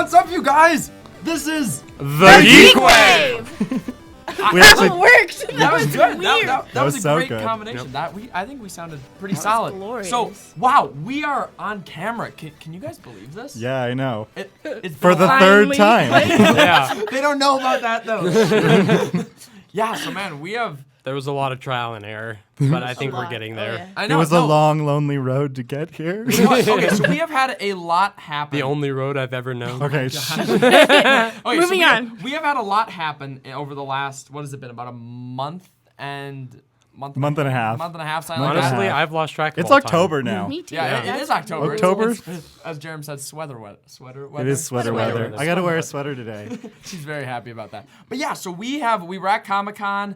What's up, you guys? This is The Geekwave! That worked. That was good. Weird. That was a so great good. combination. I think we sounded pretty That was solid. glorious. So, wow, we are on camera. Can you guys believe this? Yeah, I know. It's For been the a while. third Finally. time. Yeah. They don't know about that though. Yeah, so man, we have. There was a lot of trial and error, but I think we're getting there. Yeah. I It know was a long, lonely road to get here. Okay, so we have had a lot happen. The only road I've ever known. Okay, Okay, Moving on. We have had a lot happen over the last, what has it been, about a month and a half. Month and a half. Something and a like Honestly, that. I've lost track of it's all time. October now. Me too. Yeah, it is October. October? As Jarom said, sweater weather. It is sweater weather. weather. I gotta wear a sweater today. She's very happy about that. But yeah, so we were at Comic-Con.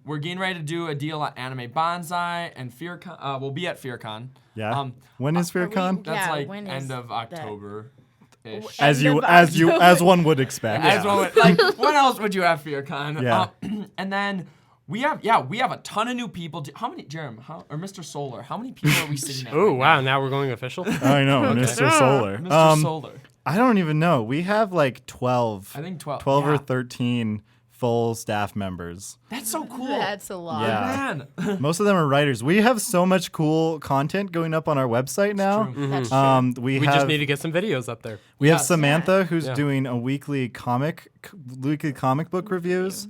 We're getting ready to do a deal on Anime Bonsai and FearCon. We'll be at FearCon. Yeah. When is FearCon? That's Yeah, like when end is of that? October-ish. As one would expect. As one would, like, when else would you have FearCon? Yeah. And then we have a ton of new people. How many, Jarom, or Mr. Solar? How many people are we sitting at? Oh, right wow, now we're going official? I know, Mr. Solar. now? Mr. Solar. I don't even know. We have like 12. I think 12. 12 yeah. or 13 full staff members. That's so cool. That's a lot. Yeah. Man. Most of them are writers. We have so much cool content going up on our website now. true. That's true. We We have just need to get some videos up there. we have Yes. Samantha who's Yeah. doing a weekly comic book reviews.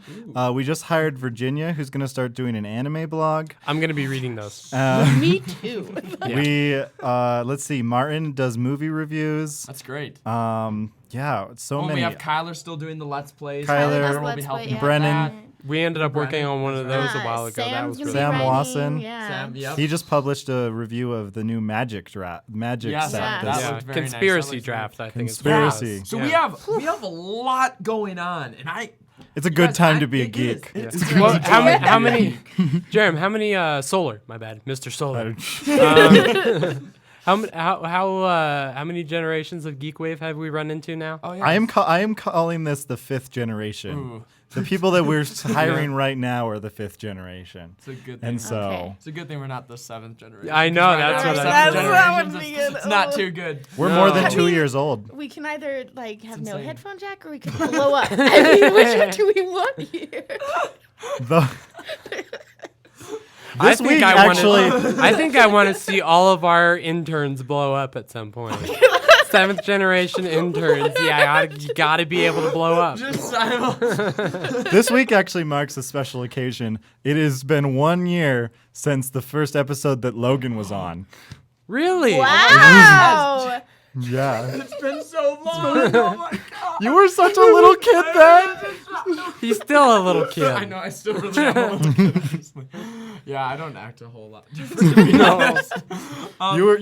We just hired Virginia who's going to start doing an anime blog. I'm going to be reading those. Me too. We let's see, Martin does movie reviews. That's great. Yeah, it's so Well, many. we have Kyler still doing the Let's Plays. Kyler, Kyler will be Let's helping Play, with Brennan. that. We ended up working on one of those a while ago. That was really Sam writing, Wasson. Yeah. Sam, yep. He just published a review of the new Magic Yes, set. Yeah. this- that looked very nice. Conspiracy That looked draft, I think Conspiracy. it's So Yeah. we have a lot going on, and It's a good guys, time to be a it is. geek. It's Yeah. great. Well, It's how great. many, Jarom, how many, Solar, my bad, Mr. Solar. How many generations of Geekwave have we run into now? Oh, yeah. I am calling this the 5th generation. Ooh. The people that we're hiring right now are the 5th generation. It's a good thing. And so Okay. It's a good thing we're not the 7th generation. I know, Right that's now, what I- seventh That's what generations, would be it's good. not Oh. too good. we're No. more than I 2 mean- years old. We can either like have no insane. headphone jack or we could blow up. I mean, which one do we want here? The- I This think week, I actually, I think I want to see all of our interns blow up at some point. 7th generation interns. Yeah, you gotta be able to blow up. Just silent. this week actually marks a special occasion. It has been 1 year since the first episode that Logan was on. Really? Wow. Yeah. It's been so long. Oh my god. You were such a little kid then. He's still a little kid. I know. I still really am a little kid, honestly. Yeah, I don't act a whole lot different, to be honest.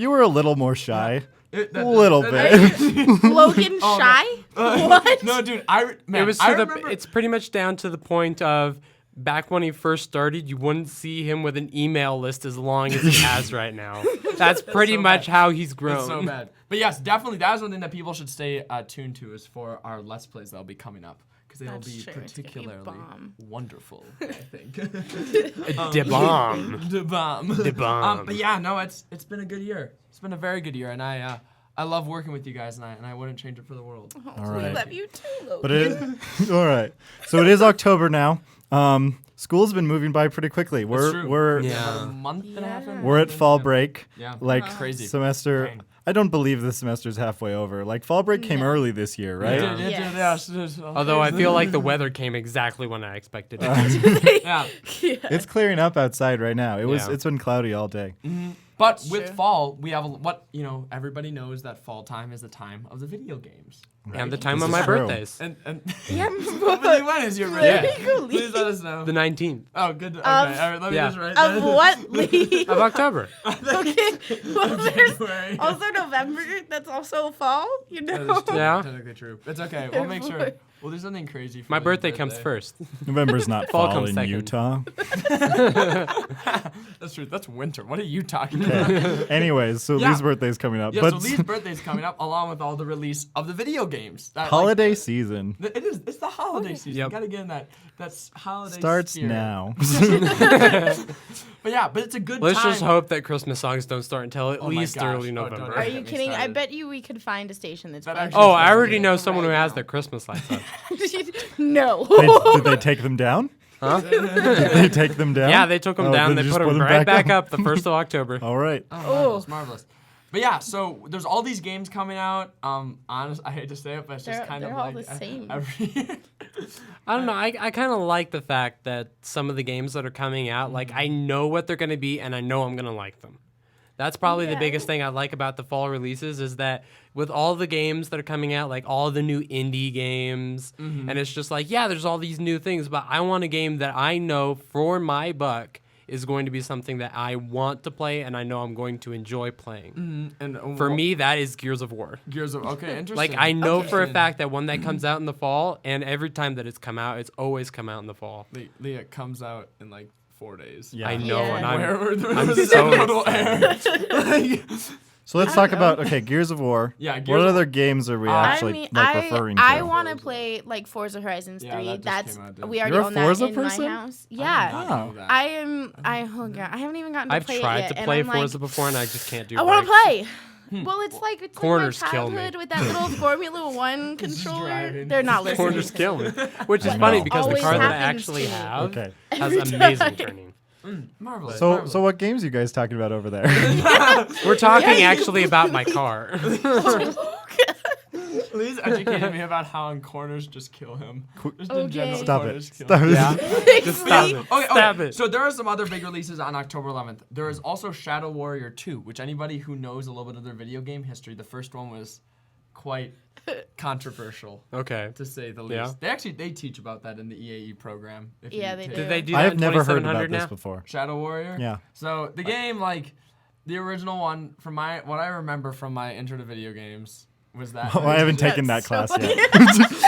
You were a little more shy. A little bit. Logan shy? What? No, dude. It was I to remember. it's pretty much down to the point of back when he first started, you wouldn't see him with an email list as long as he has right now. That's pretty so much bad. how he's grown. It's so bad. But yes, definitely that is one thing that people should stay tuned to is for our Let's Plays that'll be coming up. Because they'll That's be true. It's gonna be particularly bomb. wonderful, I think. De bomb. The bomb. The bomb. But yeah, no, it's been a good year. It's been a very good year, and I love working with you guys, and I wouldn't change it for the world. All We right. love you too, Logan. But it, all right. So it is October now. School's been moving by pretty quickly. It's true. We're Yeah. About a month and a half in. we're at fall break. Yeah. Like Crazy. semester. Dang. I don't believe the semester's halfway over. Like fall break came early this year, right? Yeah. Yes. Although I feel like the weather came exactly when I expected it. Yeah. It's clearing up outside right now. Yeah. It's been cloudy all day. But with Sure. fall, we have everybody knows that fall time is the time of the video games. And the time This of is my true. birthdays. And Yeah, when is your Let birthday? me go Please let us know. The 19th Oh, good. Okay. All right. Let me yeah. just write of that. what leave? of October. Okay. Well, there's January. also November. That's also fall. You That know. is Yeah. technically true. It's okay. We'll make sure. We'll do something crazy. For My Lee's birthday comes first. November's not Fall fall comes in second. Utah. That's true. That's winter. What are you talking about? Anyways, so Yeah. Lee's birthday's coming up. Yeah, but so Lee's birthday's coming up along with all the release of the video games. That, holiday season It is. It's the holiday season. Yep. Gotta get in that's holiday starts spirit. now. But yeah, but it's a good Let's time. just hope that Christmas songs don't start until at Oh my least gosh. early Oh, don't November. Are get you me kidding? I started. bet you we could find a station that's That playing. actually Oh, I sounds already good. know someone who Right has now. their Christmas lights up. No. Did they take them down? Huh? Did they take them down? Yeah, they took them Oh, down. then They just put them right back up. up the 1st of October. All right. Oh, marvelous, marvelous. But yeah, so there's all these games coming out. Honest, I hate to say it, but it's just They're- kind of they're all like the same. every year. I don't know. I kind of like the fact that some of the games that are coming out, like, I know what they're going to be and I know I'm going to like them. That's probably the Yeah. biggest thing I like about the fall releases is that with all the games that are coming out, like all the new indie games, and it's just like, yeah, there's all these new things, but I want a game that I know for my buck is going to be something that I want to play and I know I'm going to enjoy playing. And For me, that is Gears of War. Gears of interesting. Like, I know for a Interesting. fact that one that comes out in the fall, and every time that it's come out, it's always come out in the fall. Leah comes out in like 4 days. Yeah. I know, Yeah. and I'm I'm so little air. Like, So let's talk about Gears of War. Yeah, Gears What of- other games are we actually referring to? I want to play like Forza Horizons Yeah, 3. that just That's came out, didn't we it? already You're a own Forza that in person? my house. Yeah. Wow. I am. I haven't even gotten to I've play tried it yet, to and play I'm Forza like, before, and I just can't do. I want to brakes. play. Well, it's like Corners my kill me. childhood with that little Formula One controller. driving. They're not listening. Corners to kill me. me, which is I funny know. because the Always car that I happens actually to me. have Okay. has Every amazing time. turning. Marvelous. So marvelous. what games are you guys talking about over there? We're talking actually about my car. Lee's educated me about how on corners just kill him. Just in Okay. general, Stop corners it. kill Stop him. it. Yeah, just stop it. Okay, Stop okay. it. So there are some other big releases on October 11th. There is also Shadow Warrior 2, which anybody who knows a little bit of their video game history, the first one was quite controversial, Okay. to say the least. Yeah. They teach about that in the EAE program. if Yeah, you they take- do. Did they do that? I have in never heard 2700 about this now? before. Shadow Warrior? Yeah. So the game, like the original one, from what I remember from my intro to video games was that. Oh, I haven't That's taken that so class funny. yet.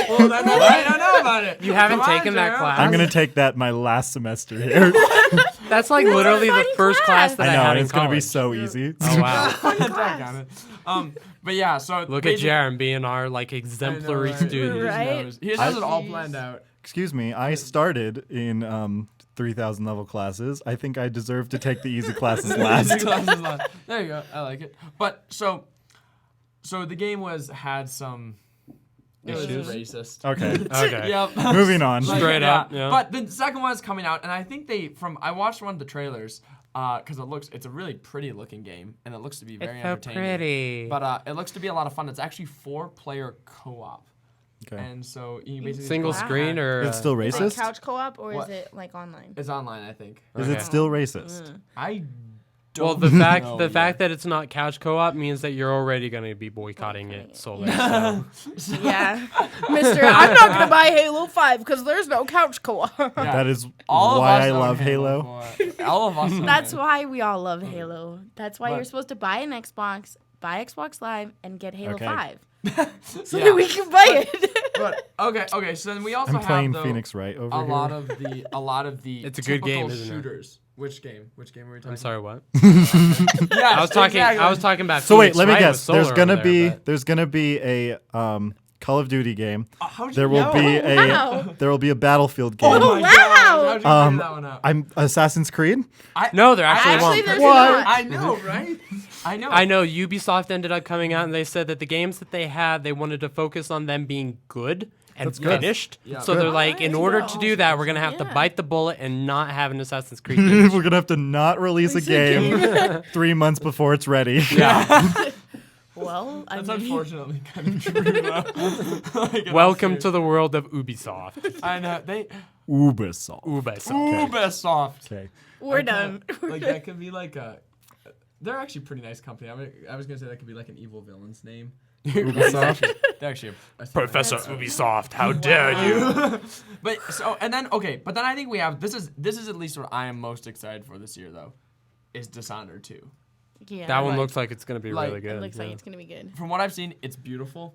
Well, then I don't know about it. You haven't Come on, taken that Jarom. class? I'm gonna take that my last semester here. That's like literally the funny first class that I I know, had and in it's gonna be college. so easy. Oh wow! Doggone it. But yeah, so Look at basically- Jarom being our like exemplary I know, right? student. He just Right? knows. He just has it all Jeez. planned out. Excuse me, I started in 3,000 level classes. I think I deserve to take the easy classes Easy last. classes last. There you go. I like it. But so the game had some Issues? racist. Okay, Okay. Yep. moving on. Like, Straight up, yeah. But the second one is coming out, and I think I watched one of the trailers because it's a really pretty looking game, and it looks to be very It's so entertaining. pretty. But it looks to be a lot of fun. It's actually 4-player co-op, Okay. and so you basically Single go- screen or Is it still Is it racist? couch co-op or What? is it like online? It's online, I think. Is Okay. it still racist? I don't. well, the know fact that it's not couch co-op means that you're already going to be boycotting it solely. So. Yeah, Mister, I'm not gonna buy Halo 5 because there's no couch co-op. Yeah. That is All of why us I own love Halo. All of us. own That's Halo. why we all love Halo. That's why But- you're supposed to buy an Xbox, buy Xbox Live, and get Halo Okay. 5 so Yeah. that we can buy it. But okay. So then we also I'm have playing though, Phoenix Wright over a here. lot of the. It's a good game, typical isn't it? shooters. Which game? Which game were we talking? I'm sorry, what? Yes, I was talking. Exactly. I was talking about. So wait, Phoenix let me Wright guess. with solar There's gonna be a Call of Duty game. How'd you There will know? be a Wow. there will be a Battlefield game. Oh my Wow. God, how'd you figure that one out? I'm Assassin's Creed. No, there actually Actually, won't. there's What? not. I know, right? I know. I know Ubisoft ended up coming out and they said that the games that they had, they wanted to focus on them being good and That's good. finished. Yeah. So Good. they're like, in Alright, order yeah. to do that, we're gonna have to Yeah. bite the bullet and not have an Assassin's Creed. finish. We're gonna have to not release a game 3 months before it's ready. Yeah. Well, I That's mean, unfortunately kind of true. Though. Like, in all Welcome to seriousness. the world of Ubisoft. I know they. Ubisoft. Ubisoft. Ubisoft. Okay. we're done. Like that could be like a. They're actually a pretty nice company. I was gonna say that could be like an evil villain's name. Ubisoft. They're actually a Professor Ubisoft, how dare you? But so and then okay, but then I think we have this is at least what I am most excited for this year though, is Dishonored 2. Yeah, That one Like- looks like it's gonna be like- really it good. looks like yeah. it's gonna be good. From what I've seen, it's beautiful.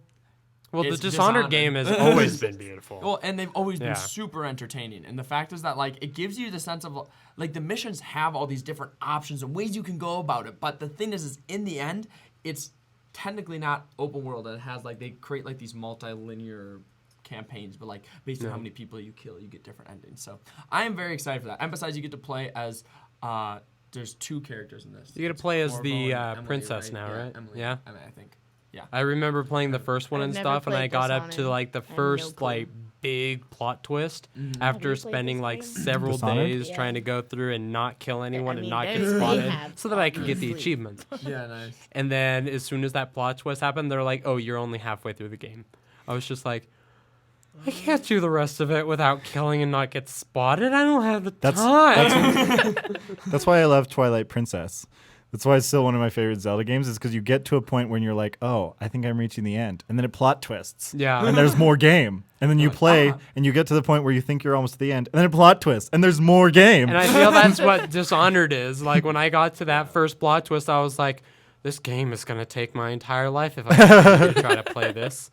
Well, the is Dishonored game has always been beautiful. Well, and they've always Yeah. been super entertaining. And the fact is that like it gives you the sense of like the missions have all these different options and ways you can go about it. But the thing is in the end, it's technically not open world. It has like they create like these multi-linear campaigns, but like based on how many people you kill, you get different endings. So I am very excited for that. And besides, you get to play as there's 2 characters in this. You get to play as Corvo the and Emily, princess now, right? Emily, Yeah. I think. Yeah. I remember playing the first one I've and never stuff, and I played got up to Dishonored. like the I have no first clue. like big plot twist Have after you played spending this like game? several Dishonored? days Yeah. trying to go through and not kill anyone and mean, not get they spotted have, so that I could get the obviously. achievement. Yeah, nice. And then as soon as that plot twist happened, they're like, "Oh, you're only halfway through the game." I was just like, I can't do the rest of it without killing and not get spotted. I don't have the time. That's why I love Twilight Princess. That's why it's still one of my favorite Zelda games, is because you get to a point when you're like, oh, I think I'm reaching the end. And then it plot twists. Yeah. And there's more game. And then you play, and you get to the point where you think you're almost at the end. And then it plot twists, and there's more game. And I feel that's what Dishonored is. Like, when I got to that first plot twist, I was like, this game is going to take my entire life if I continue to try to play this.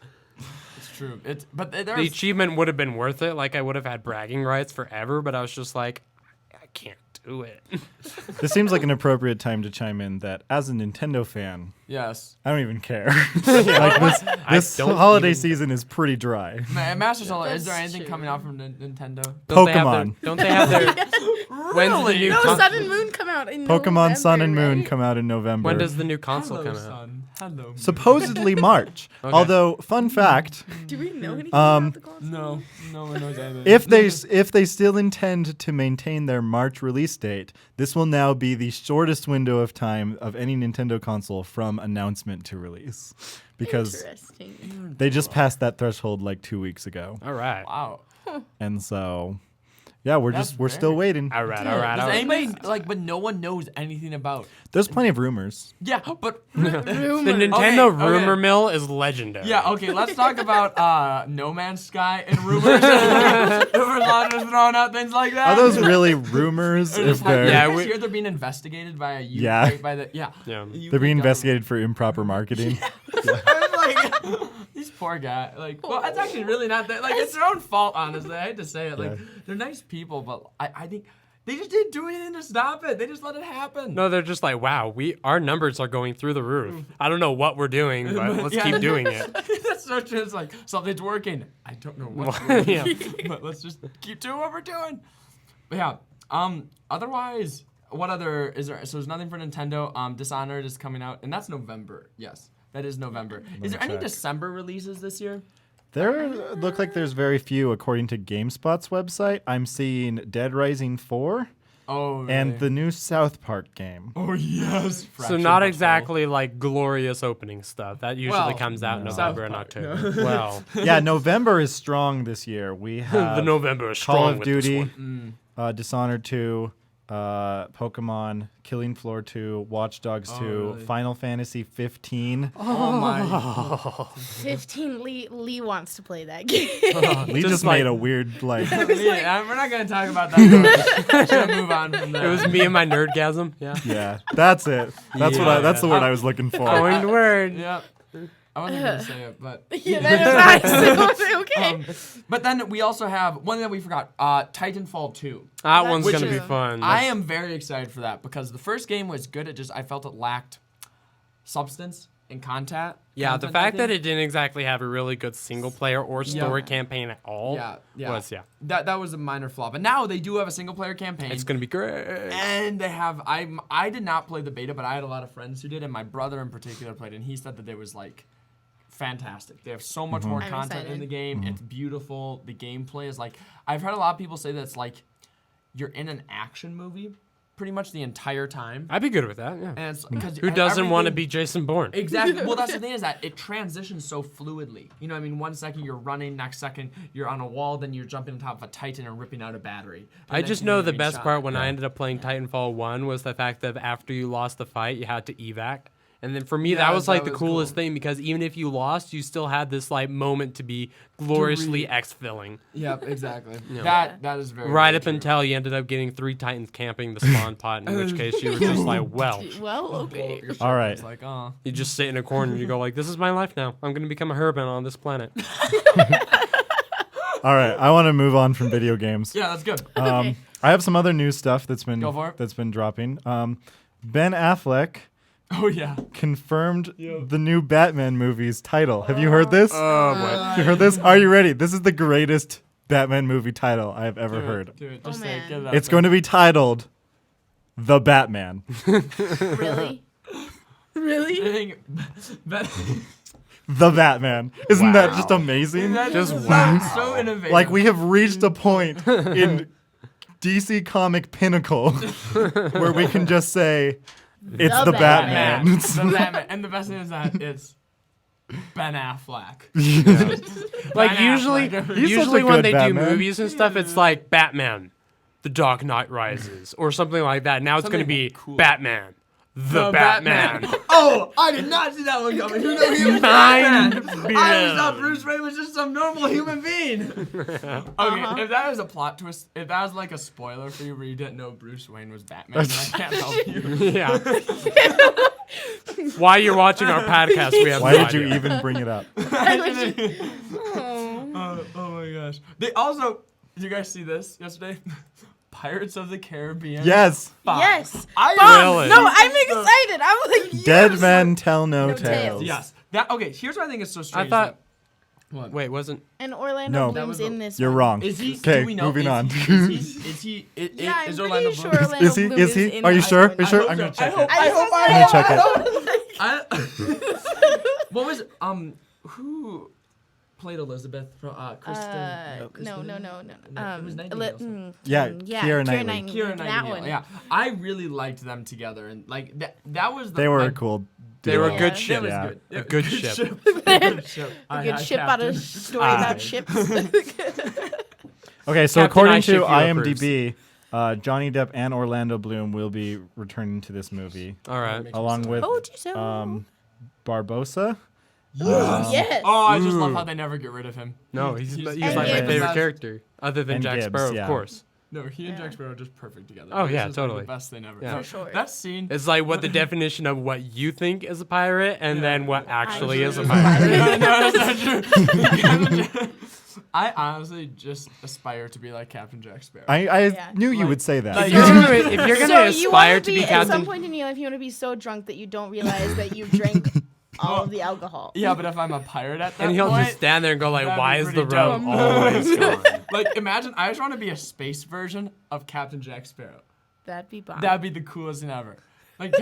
It's true. But The there's achievement would have been worth it. Like, I would have had bragging rights forever, but I was just like, I can't do it. This seems like an appropriate time to chime in that as a Nintendo fan, yes. I don't even care. Like this don't holiday even- season is pretty dry. Master Solar, is there That's anything true. coming out from Nintendo? Pokemon. Don't they have their when's the new No, con- Sun and Moon come out in Pokemon Sun and November, Moon right? come out in November. when does the new console Hello, come out? son. Hello. Supposedly March. Okay. Although, fun fact, Do we know anything Um, about the console? No one knows anything. if they still intend to maintain their March release date, this will now be the shortest window of time of any Nintendo console from announcement to release, because Interesting. they just passed that threshold like 2 weeks ago, All right. Wow. and so yeah, we're That's still very- waiting. All right. Does anybody but no one knows anything about? There's plenty of rumors. Yeah, but The Rumor. Nintendo Okay, rumor okay. mill is legendary. yeah. Okay, let's talk about No Man's Sky and rumors. Rumors on just throwing out things like that. Are those really rumors? Or If just like, they're Yeah, this we- year they're being investigated by a UK, Yeah. by the Yeah. UK they're being government. investigated for improper marketing. I was like, these poor guy. Like, well, it's actually really not that. Like, it's their own fault, honestly. I hate to say it. Like, Yeah. they're nice people, but I think they just didn't do anything to stop it. They just let it happen. No, they're just like, wow, our numbers are going through the roof. I don't know what we're doing, but let's Yeah. keep doing it. That's so true. It's like something's working. I don't know what's Well, working, yeah. but let's just keep doing what we're doing. But yeah. Otherwise, what other is there? So there's nothing for Nintendo. Dishonored is coming out, and that's November. Yes, that is November. Is there any check. December releases this year? There look like there's very few, according to GameSpot's website. I'm seeing Dead Rising 4 Oh, and really? the new South Park game. Oh yes. So Fractured not but exactly like glorious opening stuff. That usually Well, comes out in no. November and South Park, October. Well, Yeah, November is strong this year. We have the November is strong Call of with this Duty, one. Dishonored 2, Pokemon, Killing Floor 2, Watch Dogs 2, really? Final Fantasy 15. Oh my. 15. Lee wants to play that game. Lee Just just like- made a weird like. Yeah, we're not gonna talk about that. Should move on from that. It was me and my nerdgasm. Yeah. Yeah, that's it. That's Yeah. that's the word I was looking for. Going to word. Yep. I wasn't gonna say it, but yeah, that is nice. Okay. but then we also have one that we forgot. Titanfall 2. That one's Which going to be is- fun. I am very excited for that because the first game was good. I felt it lacked substance and content. Yeah, the fact that it didn't exactly have a really good single player or story campaign at all was, that was a minor flaw. But now they do have a single player campaign. It's going to be great. And they have I did not play the beta, but I had a lot of friends who did, and my brother in particular played, and he said that it was like fantastic. They have so much more I'm content in excited. the game. It's beautiful. The gameplay is like I've heard a lot of people say that it's like you're in an action movie pretty much the entire time. I'd be good with that, yeah. And it's because Who doesn't want to everything- be Jason Bourne? Exactly. Well, that's the thing is that it transitions so fluidly. You know what I mean? 1 second you're running, next second you're on a wall, then you're jumping on top of a Titan and ripping out a battery. I And just then know you're the being best shot. part when I ended up playing Titanfall 1 was the fact that after you lost the fight, you had to evac. And then for me, Yeah, that was like that the was coolest cool. thing because even if you lost, you still had this like moment to be gloriously X-filling. Yep, exactly. Yeah. That is very Right very up true. until you ended up getting 3 Titans camping the spawn pot, in which case you were just like, well, Well, Blow okay. up your ship, All right. It's like, oh. you just sit in a corner and you go like, this is my life now. I'm going to become a herban on this planet. All right, I want to move on from video games. Yeah, that's good. Okay. I have some other news stuff that's been Go for it. dropping. Ben Affleck Oh yeah. confirmed the new Batman movie's title. Have you heard this? Oh, boy. You heard this? Are you ready? This is the greatest Batman movie title I have ever heard. Do it. Oh, Just say it. man. Get it out It's there. going to be titled The Batman. Really? I Really? think that- The Batman. Isn't that Wow. just amazing? that Just is wow. so innovative. Like we have reached a point in DC comic pinnacle where we can just say it's The the Batman. Batman. the Batman, and the best thing is that it's Ben Affleck. Like Ben usually, Affleck. He's such usually a when good they Batman. do movies and stuff, it's like Batman, The Dark Knight Rises, or something like that. Now it's going to Something be cool. Batman, The Batman. Oh, I did not see that one coming. Who knew he was Mind Batman? I just thought blown. Bruce Wayne was just some normal human being. Okay, if that was a plot twist, if that was like a spoiler for you where you didn't know Bruce Wayne was Batman, then I can't help you. Yeah. While you're watching our podcast, we have Why no did you idea. even bring it up? Oh my gosh. They also, did you guys see this yesterday? Pirates of the Caribbean. Yes. 5. Yes. I Really? No, I'm excited. I'm like, yes. Dead men tell no, No tales. tales. Yes. That okay. Here's what I think is so strange. thought- What? Wait, wasn't... And Orlando No. That Bloom's was the- in this. You're one. wrong. Is he? Okay, do we know, moving is on. He, is he? Yeah, I'm is pretty Orlando sure Bloom? Orlando Is he? Bloom Is he? in Are you that sure? one. Are you sure? I I'm gonna hope so. check I it. hope. I Let me check it. What was who played Elizabeth from Kristen? No, Kristen? no. It was Nightingale. Yeah, yeah, Keira Keira Knightley. Keira That Nightingale. one. Yeah, I really liked them together, and like that was. They were my- a cool. They were a Yeah. good That ship. was Yeah. good. A good ship. Good ship. A good ship out of story about ships. Okay, so Captain according I to Ship you IMDb, Johnny Depp and Orlando Bloom will be returning to this movie, All right. Makes me along so with Told you so. Barbosa. Yes. Oh, I just love how they never get rid of him. No, he's And like my Gibbs. favorite character, other than And Jack Gibbs, Sparrow, yeah. of course. No, he and Yeah. Jack Sparrow are just perfect together. Oh, It's yeah, just, like, totally. the best thing ever. Yeah. No, For sure. That scene. It's like what the definition of what you think is a pirate, and Yeah. then what actually is a is a pirate. No, that's not true. I honestly just aspire to be like Captain Jack Sparrow. I Yeah. knew you Like- would say that. If you're gonna So aspire you wanna to be at some Captain, point in your life, you want to be so drunk that you don't realize that you drank all of the alcohol. Yeah, but if I'm a pirate at that and he'll point, just stand there and go like, that'd "Why be is the pretty rum dope. always gone?" like imagine I just want to be a space version of Captain Jack Sparrow. That'd be bomb. That'd be the coolest thing ever. Like,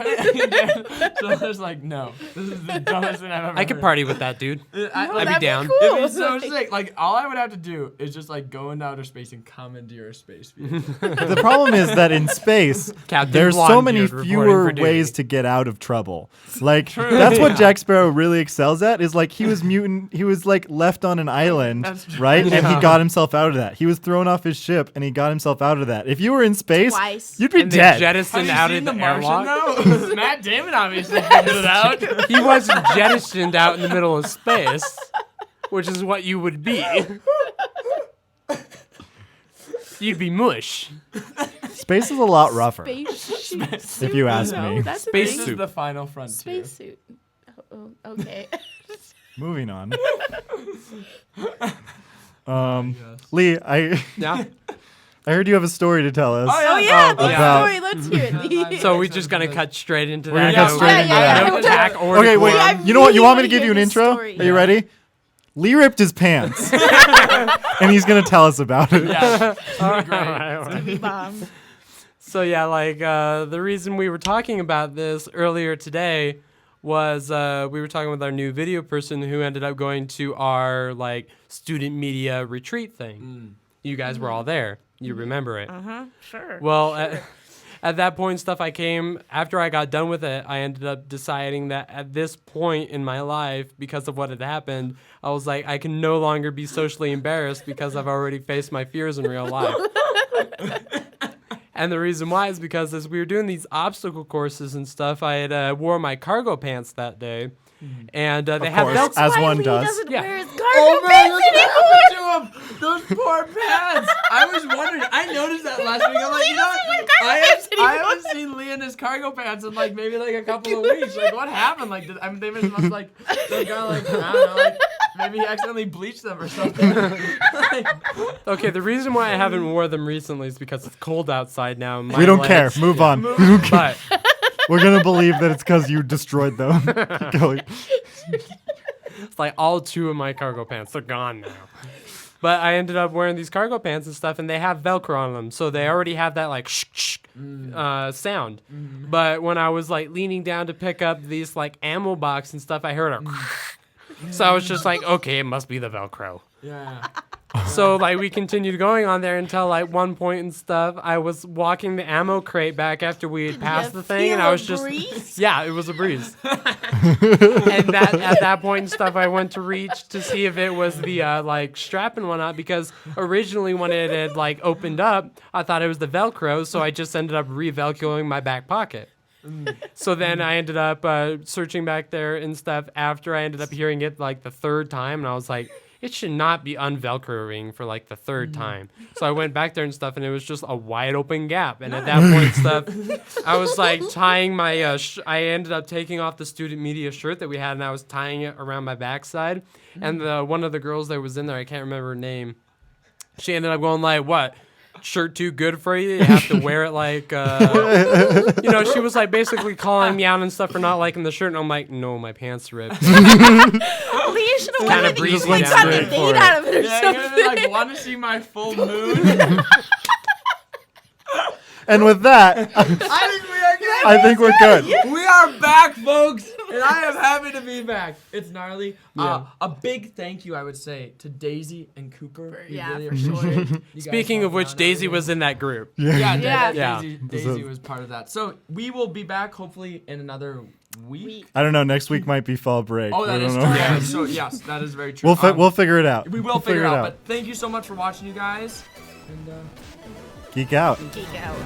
so there's like, no, this is the dumbest thing I've ever. I could heard. party with that, dude. I, I'd like, be down. Cool. It'd be so Like- sick. Like, all I would have to do is just like go into outer space and commandeer a space vehicle. The problem is that in space, Captain there's so Blonde many Beard reporting fewer for duty. ways to get out of trouble. Like that's what Jack Sparrow really excels at. Is like he was mutant. He was like left on an island, That's true. right? And he Yeah. got himself out of that. He was thrown off his ship, and he got himself out of that. If you were in space, Twice. you'd be And they dead. jettisoned out Have in you the seen The Martian airlock. though? Matt Damon obviously figured it out. He wasn't jettisoned out in the middle of space, which is what you would be. You'd be mush. Space is a lot rougher. Space If you ask No, me. that's a Space thing. This is the final frontier. Spacesuit. Oh, okay. Moving on. Yes. Lee, I Yeah. heard you have a story to tell us. Oh yeah, the About- story. Let's hear it. So we're just gonna cut straight into We're that. gonna cut no- straight into that. no attack or Okay, wait. decorum. I You know what? You really want me to wanna give hear you an this intro? story. Are you ready? Lee ripped his pants, and he's gonna tell us about it. Yeah. It's gonna be great. Alright. That'd be bomb. So yeah, like the reason we were talking about this earlier today was we were talking with our new video person who ended up going to our like student media retreat thing. You guys were all there. You remember it. Sure. Well, at that point, stuff I came after I got done with it. I ended up deciding that at this point in my life, because of what had happened, I was like, I can no longer be socially embarrassed because I've already faced my fears in real life. And the reason why is because as we were doing these obstacle courses and stuff, I had wore my cargo pants that day. And they have course, belts. as Why one Lee does. doesn't Yeah. wear his cargo Oh pants man, anymore. look at him! Those poor pants. I was wondering. I noticed that last week. I'm like, you know doesn't wear what? cargo pants I anymore. haven't seen Lee in his cargo pants in like maybe like a couple of weeks. Like, what happened? Like, they must like they got like I don't know, like maybe he accidentally bleached them or something. Like, Okay, the reason why I haven't wore them recently is because it's cold outside now. and my We don't care. legs- Move on. We don't care. But We're gonna believe that it's because you destroyed them. Keep going. it's like all 2 of my cargo pants. They're gone now. But I ended up wearing these cargo pants and stuff, and they have Velcro on them. So they already have that like sound. But when I was like leaning down to pick up these like ammo box and stuff, I heard a so I was just like, okay, it must be the Velcro. yeah. So like we continued going on there until like one point and stuff. I was walking the ammo crate back after we had passed the thing, and I was just yeah, it was a breeze. And that at that point and stuff, I went to reach to see if it was the like strap and whatnot, because originally when it had like opened up, I thought it was the Velcro, so I just ended up re-Velcroing my back pocket. So then I ended up searching back there and stuff after I ended up hearing it like the 3rd time, and I was like, it should not be unvelcroing for like the 3rd time. So I went back there and stuff, and it was just a wide open gap. And at that point stuff, I was like tying my, I ended up taking off the student media shirt that we had, and I was tying it around my backside. And one of the girls that was in there, I can't remember her name, she ended up going like, what? Shirt too good for you? You have to wear it like, you know, she was like basically calling me out and stuff for not liking the shirt. And I'm like, no, my pants ripped. Lee should have Kinda went breezing like down gotten there a for date it. out of it or Yeah, something. you're gonna like want to see my full moon. And with that, I think we are good. I think we're good. We are back, folks, and I am happy to be back. It's gnarly. A big thank you, I would say, to Daisy and Cooper. We Yeah, really for appreciate you guys Speaking of helping which, out and Daisy everything. was in that group. Yeah, Yeah. Daisy was part of that. So we will be back hopefully in another week. I don't know. Next week might be fall break. Oh, that We is don't true. know. Yeah, so yes, that is very true. We'll figure it out. we will figure it out. But thank you so much for watching, you guys. And Geek out. Geek out.